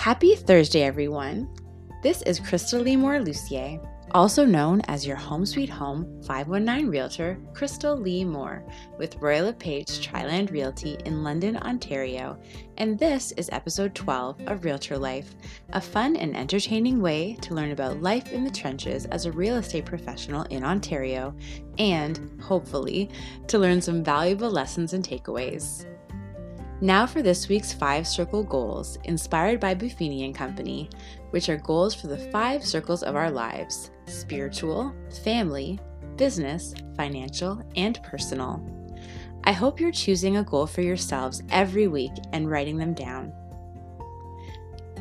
Happy Thursday, everyone. This is Krystal Lucier, also known as your Home Sweet Home 519 Realtor, Krystal Lee Moore, with Royal LePage Triland Realty in London, Ontario, and this is episode 12 of Realtor Life, a fun and entertaining way to learn about life in the trenches as a real estate professional in Ontario, and, hopefully, to learn some valuable lessons and takeaways. Now for this week's 5 circle goals, inspired by Buffini & Company, which are goals for the 5 circles of our lives: spiritual, family, business, financial, and personal. I hope you're choosing a goal for yourselves every week and writing them down.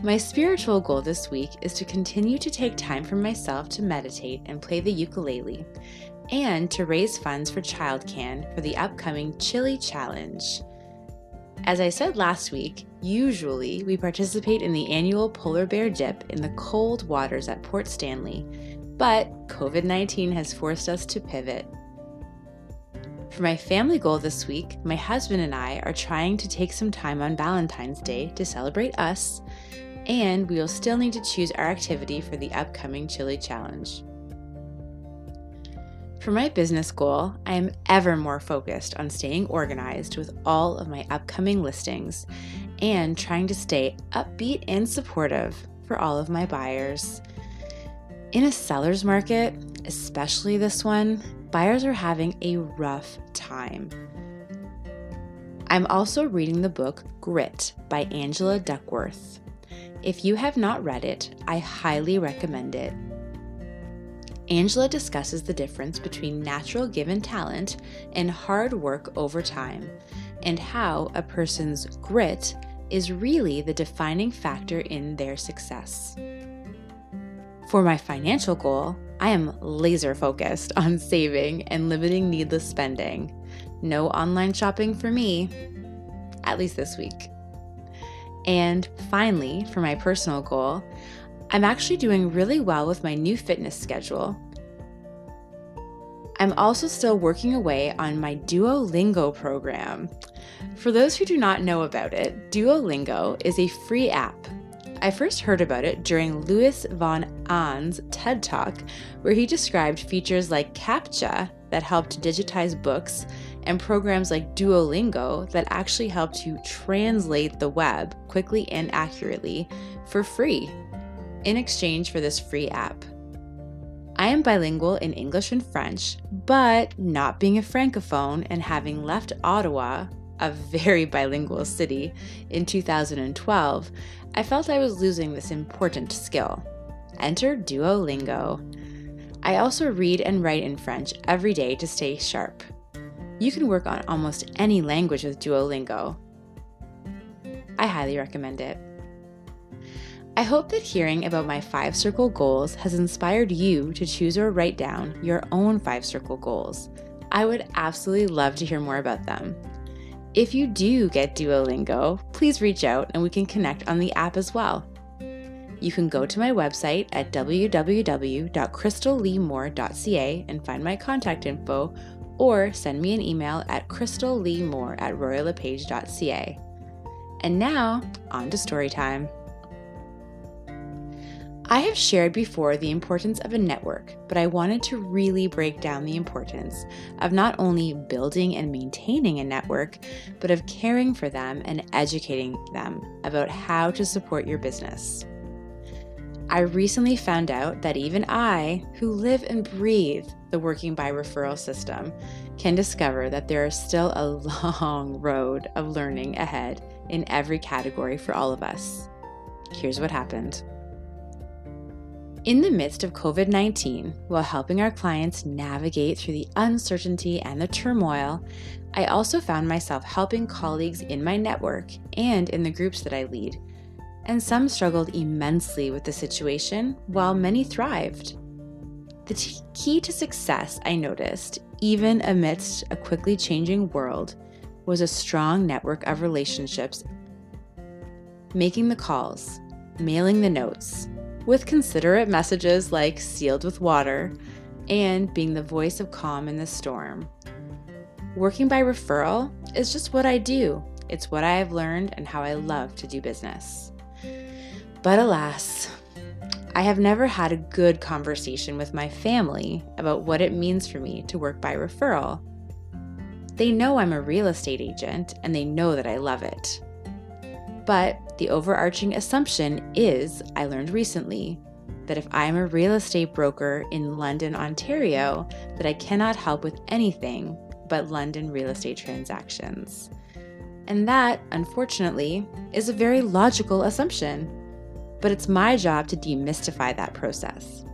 My spiritual goal this week is to continue to take time for myself to meditate and play the ukulele, and to raise funds for ChildCan for the upcoming Chili Challenge. As I said last week, usually we participate in the annual polar bear dip in the cold waters at Port Stanley, but COVID-19 has forced us to pivot. For my family goal this week, my husband and I are trying to take some time on Valentine's Day to celebrate us, and we will still need to choose our activity for the upcoming Chili Challenge. For my business goal, I am ever more focused on staying organized with all of my upcoming listings and trying to stay upbeat and supportive for all of my buyers. In a seller's market, especially this one, buyers are having a rough time. I'm also reading the book Grit by Angela Duckworth. If you have not read it, I highly recommend it. Angela discusses the difference between natural given talent and hard work over time, and how a person's grit is really the defining factor in their success. For my financial goal, I am laser focused on saving and limiting needless spending. No online shopping for me, at least this week. And finally, for my personal goal, I'm actually doing really well with my new fitness schedule. I'm also still working away on my Duolingo program. For those who do not know about it, Duolingo is a free app. I first heard about it during Louis von Ahn's TED Talk, where he described features like CAPTCHA that help to digitize books, and programs like Duolingo that actually help to translate the web quickly and accurately for free in exchange for this free app. I am bilingual in English and French, but not being a francophone and having left Ottawa, a very bilingual city, in 2012, I felt I was losing this important skill. Enter Duolingo. I also read and write in French every day to stay sharp. You can work on almost any language with Duolingo. I highly recommend it. I hope that hearing about my 5 circle goals has inspired you to choose or write down your own 5 circle goals. I would absolutely love to hear more about them. If you do get Duolingo, please reach out and we can connect on the app as well. You can go to my website at www.krystalleemore.ca and find my contact info, or send me an email at krystalleemore@royallepage.ca. And now, on to story time. I have shared before the importance of a network, but I wanted to really break down the importance of not only building and maintaining a network, but of caring for them and educating them about how to support your business. I recently found out that even I, who live and breathe the working by referral system, can discover that there is still a long road of learning ahead in every category for all of us. Here's what happened. In the midst of COVID-19, while helping our clients navigate through the uncertainty and the turmoil, I also found myself helping colleagues in my network and in the groups that I lead, and some struggled immensely with the situation, while many thrived. The key to success, I noticed, even amidst a quickly changing world, was a strong network of relationships, making the calls, mailing the notes, with considerate messages like sealed with water, and being the voice of calm in the storm. Working by referral is just what I do. It's what I have learned and how I love to do business. But alas, I have never had a good conversation with my family about what it means for me to work by referral. They know I'm a real estate agent and they know that I love it. But the overarching assumption is, I learned recently, that if I'm a real estate broker in London, Ontario, that I cannot help with anything but London real estate transactions. And that, unfortunately, is a very logical assumption, but it's my job to demystify that process.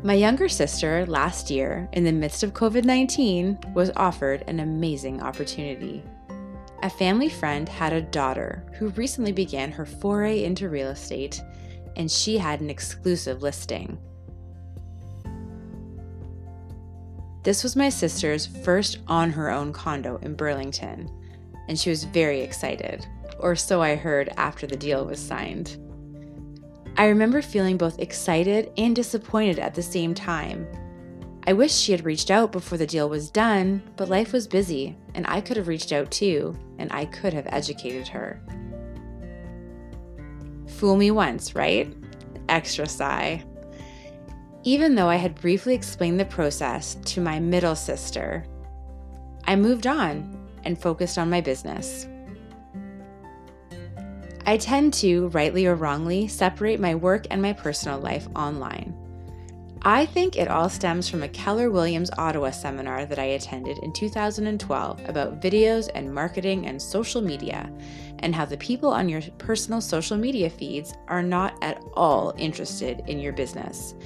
My younger sister last year, in the midst of COVID-19, was offered an amazing opportunity. A family friend had a daughter who recently began her foray into real estate, and she had an exclusive listing. This was my sister's first on-her-own condo in Burlington, and she was very excited, or so I heard after the deal was signed. I remember feeling both excited and disappointed at the same time. I wish she had reached out before the deal was done, but life was busy, and I could have reached out too, and I could have educated her. Fool me once, right? Extra sigh. Even though I had briefly explained the process to my middle sister, I moved on and focused on my business. I tend to, rightly or wrongly, separate my work and my personal life online. I think it all stems from a Keller Williams Ottawa seminar that I attended in 2012 about videos and marketing and social media, and how the people on your personal social media feeds are not at all interested in your business,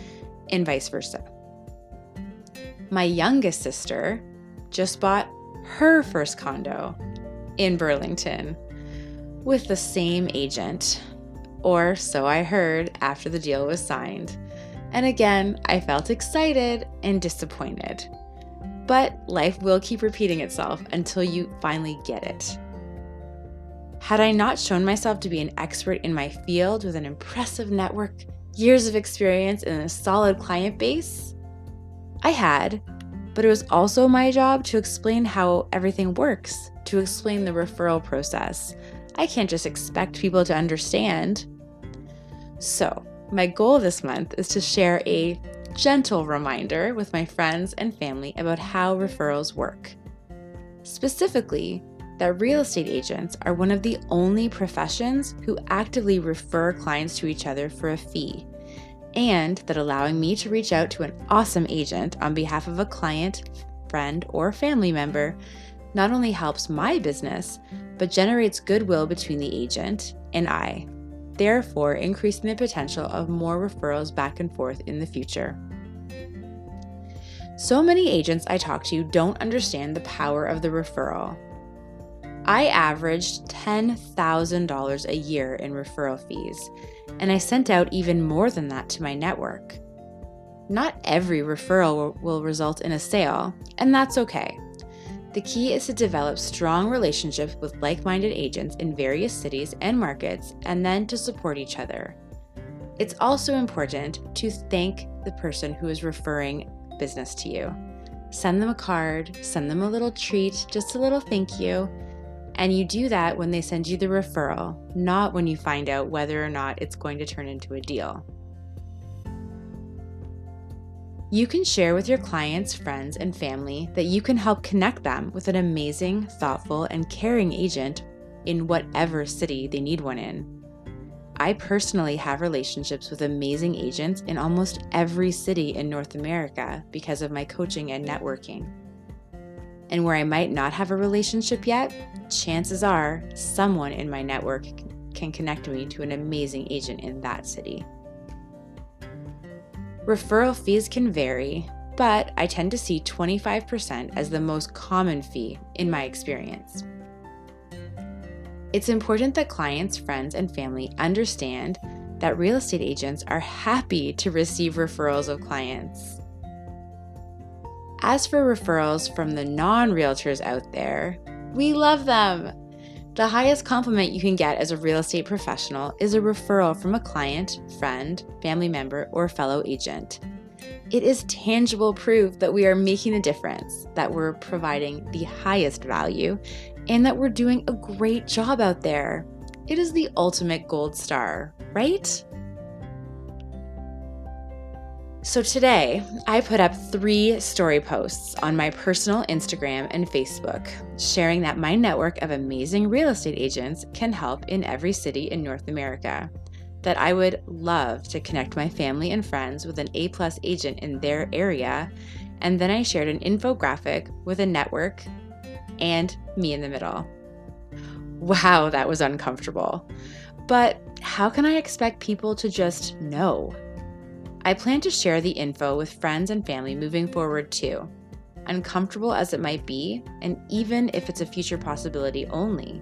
and vice versa. My youngest sister just bought her first condo in Burlington with the same agent, or so I heard after the deal was signed. And again, I felt excited and disappointed. But life will keep repeating itself until you finally get it. Had I not shown myself to be an expert in my field with an impressive network, years of experience, and a solid client base? I had, but it was also my job to explain how everything works, to explain the referral process. I can't just expect people to understand. So, my goal this month is to share a gentle reminder with my friends and family about how referrals work. Specifically, that real estate agents are one of the only professions who actively refer clients to each other for a fee, and that allowing me to reach out to an awesome agent on behalf of a client, friend, or family member not only helps my business, but generates goodwill between the agent and I, therefore increasing the potential of more referrals back and forth in the future. So many agents I talk to don't understand the power of the referral. I averaged $10,000 a year in referral fees, and I sent out even more than that to my network. Not every referral will result in a sale, and that's okay. The key is to develop strong relationships with like-minded agents in various cities and markets, and then to support each other. It's also important to thank the person who is referring business to you. Send them a card, send them a little treat, just a little thank you. And you do that when they send you the referral, not when you find out whether or not it's going to turn into a deal. You can share with your clients, friends, and family that you can help connect them with an amazing, thoughtful, and caring agent in whatever city they need one in. I personally have relationships with amazing agents in almost every city in North America because of my coaching and networking. And where I might not have a relationship yet, chances are someone in my network can connect me to an amazing agent in that city. Referral fees can vary, but I tend to see 25% as the most common fee in my experience. It's important that clients, friends, and family understand that real estate agents are happy to receive referrals of clients. As for referrals from the non-realtors out there, we love them. The highest compliment you can get as a real estate professional is a referral from a client, friend, family member, or fellow agent. It is tangible proof that we are making a difference, that we're providing the highest value, and that we're doing a great job out there. It is the ultimate gold star, right? So today, I put up 3 story posts on my personal Instagram and Facebook, sharing that my network of amazing real estate agents can help in every city in North America, that I would love to connect my family and friends with an A+ agent in their area, and then I shared an infographic with a network and me in the middle. Wow, that was uncomfortable. But how can I expect people to just know? I plan to share the info with friends and family moving forward too, uncomfortable as it might be, and even if it's a future possibility only.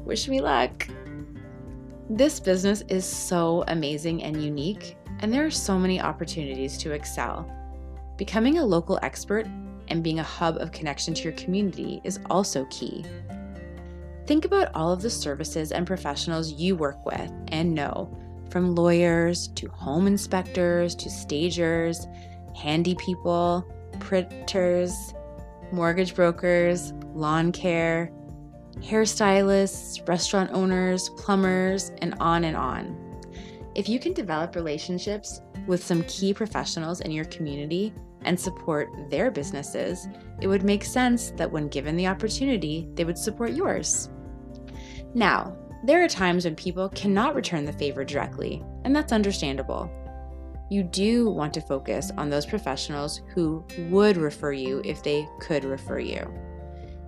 Wish me luck. This business is so amazing and unique, and there are so many opportunities to excel. Becoming a local expert and being a hub of connection to your community is also key. Think about all of the services and professionals you work with and know, from lawyers to home inspectors to stagers, handy people, printers, mortgage brokers, lawn care, hairstylists, restaurant owners, plumbers, and on and on. If you can develop relationships with some key professionals in your community and support their businesses, it would make sense that when given the opportunity, they would support yours. Now, there are times when people cannot return the favor directly, and that's understandable. You do want to focus on those professionals who would refer you if they could refer you.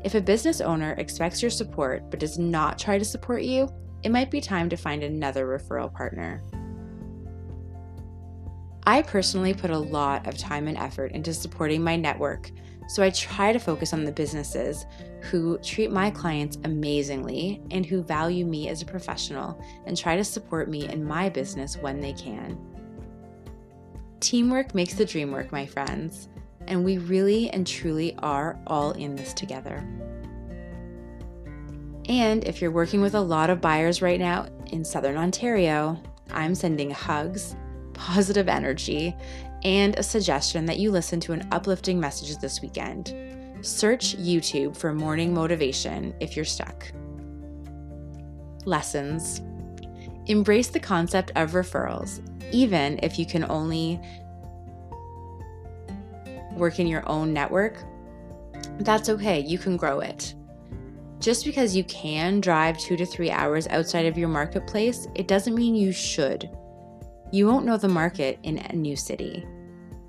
If a business owner expects your support but does not try to support you, it might be time to find another referral partner. I personally put a lot of time and effort into supporting my network, so I try to focus on the businesses who treat my clients amazingly and who value me as a professional and try to support me in my business when they can. Teamwork makes the dream work, my friends, and we really and truly are all in this together. And if you're working with a lot of buyers right now in Southern Ontario, I'm sending hugs, positive energy, and a suggestion that you listen to an uplifting message this weekend. Search YouTube for morning motivation if you're stuck. Lessons. Embrace the concept of referrals, even if you can only work in your own network. That's okay, you can grow it. Just because you can drive 2 to 3 hours outside of your marketplace, it doesn't mean you should. You won't know the market in a new city.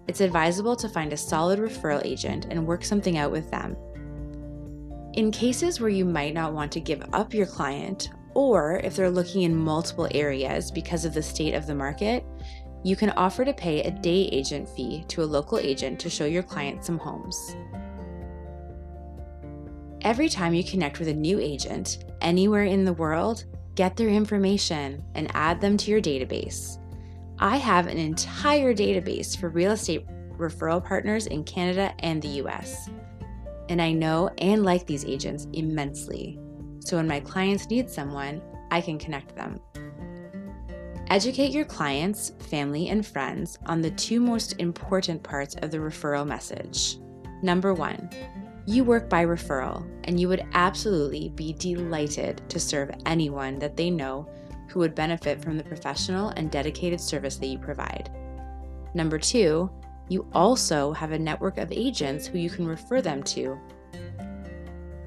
It's advisable to find a solid referral agent and work something out with them. In cases where you might not want to give up your client, or if they're looking in multiple areas because of the state of the market, you can offer to pay a day agent fee to a local agent to show your client some homes. Every time you connect with a new agent, anywhere in the world, get their information and add them to your database. I have an entire database for real estate referral partners in Canada and the US, and I know and like these agents immensely. So when my clients need someone, I can connect them. Educate your clients, family, and friends on the 2 most important parts of the referral message. Number 1, you work by referral, and you would absolutely be delighted to serve anyone that they know who would benefit from the professional and dedicated service that you provide. Number 2, you also have a network of agents who you can refer them to.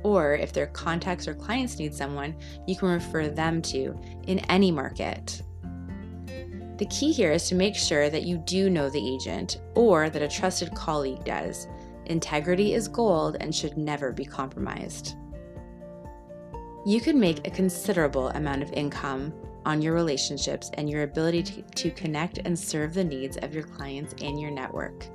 Or if their contacts or clients need someone, you can refer them to in any market. The key here is to make sure that you do know the agent or that a trusted colleague does. Integrity is gold and should never be compromised. You can make a considerable amount of income on your relationships and your ability to connect and serve the needs of your clients and your network.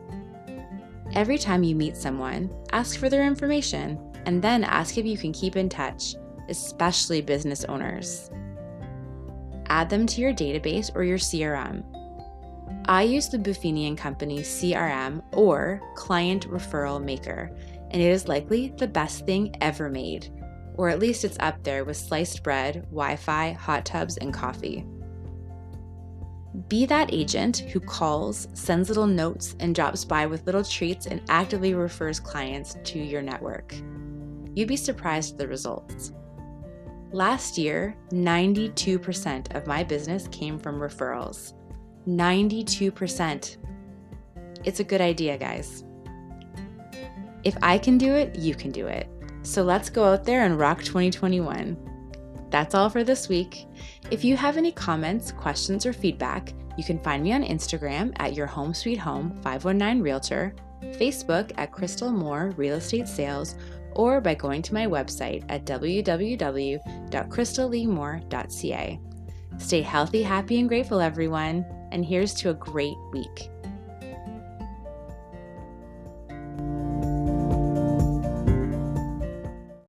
Every time you meet someone, ask for their information and then ask if you can keep in touch, especially business owners. Add them to your database or your CRM. I use the Buffini & Company CRM or Client Referral Maker, and it is likely the best thing ever made. Or at least it's up there with sliced bread, Wi-Fi, hot tubs, and coffee. Be that agent who calls, sends little notes, and drops by with little treats and actively refers clients to your network. You'd be surprised at the results. Last year, 92% of my business came from referrals. 92%. It's a good idea, guys. If I can do it, you can do it. So let's go out there and rock 2021. That's all for this week. If you have any comments, questions, or feedback, you can find me on Instagram at Your Home Sweet Home 519 Realtor, Facebook at Krystal Moore Real Estate Sales, or by going to my website at www.krystalleemore.ca. Stay healthy, happy, and grateful, everyone, and here's to a great week.